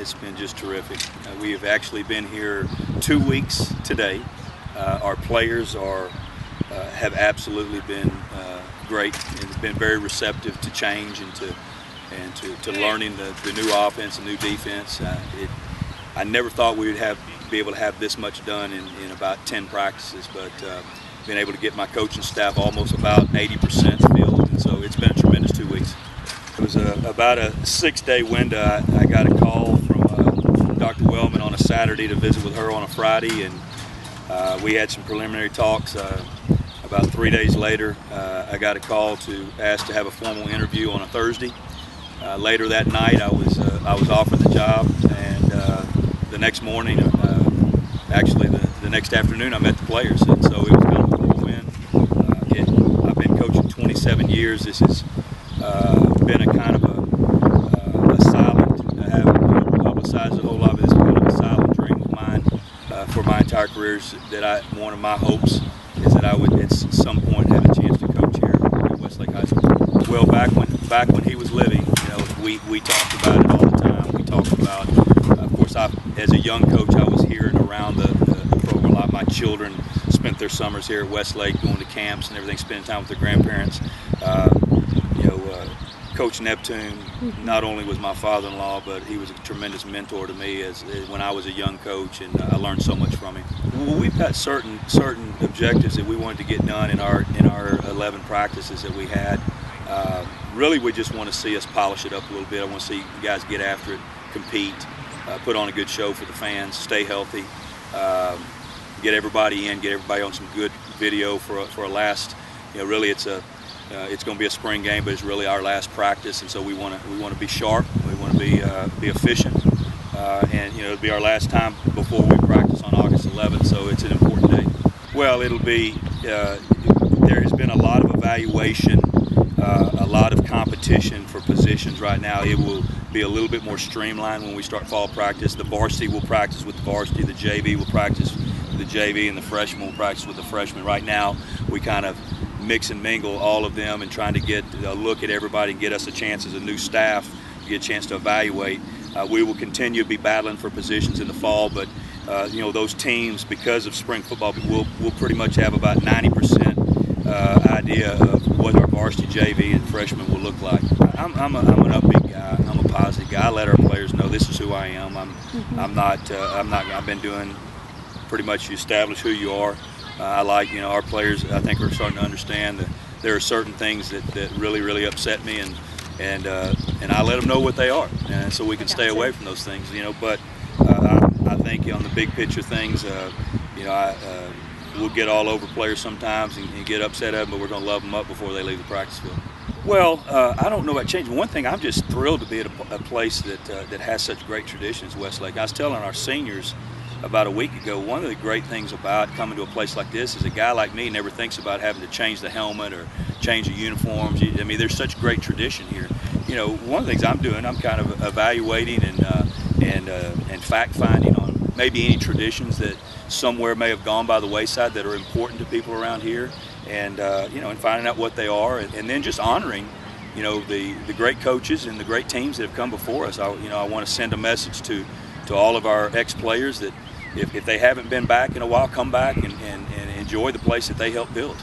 it's been just terrific. We have actually been here 2 weeks today. Our players have absolutely been great and been very receptive to change and to learning the new offense and new defense. I never thought we would be able to have this much done in about 10 practices, but been able to get my coaching staff almost about 80% filled, and so it's been a tremendous 2 weeks. It was about a 6-day window. I got a call from Dr. Wellman on a Saturday to visit with her on a Friday, and we had some preliminary talks. About 3 days later, I got a call to ask to have a formal interview on a Thursday. Later that night, I was offered the job, and the next morning, actually the next afternoon, I met the players, and so it was kind of a whirlwind. I've been coaching 27 years. This has been a kind of a silent, I haven't publicized a whole lot, but it's kind of a silent dream of mine for my entire career. One of my hopes is that I would at some point have a chance to coach here at Westlake High School. Well, back when he was living, we talked about it all the time. We talked about, of course, as a young coach, I was here and around the program a lot. My children spent their summers here at Westlake, going to camps and everything, spending time with their grandparents. Coach Neptune not only was my father-in-law, but he was a tremendous mentor to me when I was a young coach, and I learned so much from him. Well, we've got certain objectives that we wanted to get done in our 11 practices that we had. Really, we just want to see us polish it up a little bit. I want to see you guys get after it, compete, put on a good show for the fans, stay healthy, get everybody in, get everybody on some good video for a last. Really, it's going to be a spring game, but it's really our last practice, and so we want to be sharp. We want to be efficient, and it'll be our last time before we practice on August 11th. So it's an important day. Well, it'll be. There has been a lot of evaluation, a lot of competition for positions right now. It will be a little bit more streamlined when we start fall practice. The varsity will practice with the varsity, the JV will practice with the JV, and the freshmen will practice with the freshmen. Right now, we kind of mix and mingle all of them and trying to get a look at everybody and get us a chance as a new staff to get a chance to evaluate. We will continue to be battling for positions in the fall, but those teams, because of spring football, we'll pretty much have about 90% idea of what our varsity, JV, and freshmen will look like. I'm an upbeat guy. I'm a positive guy. I let our players know this is who I am. I've been doing pretty much to establish who you are. I like, our players, I think, are starting to understand that there are certain things that really upset me, and I let them know what they are, and so we can stay away from those things, But I think on the big picture things, we'll get all over players sometimes and get upset at them, but we're going to love them up before they leave the practice field. Well, I don't know about changing. One thing, I'm just thrilled to be at a place that has such great traditions, Westlake. I was telling our seniors about a week ago, one of the great things about coming to a place like this is a guy like me never thinks about having to change the helmet or change the uniforms. I mean, there's such great tradition here. One of the things I'm doing, I'm kind of evaluating and fact-finding on maybe any traditions that somewhere may have gone by the wayside that are important to people around here, and and finding out what they are, and then just honoring the great coaches and the great teams that have come before us. I want to send a message to all of our ex-players that if they haven't been back in a while, come back and enjoy the place that they helped build.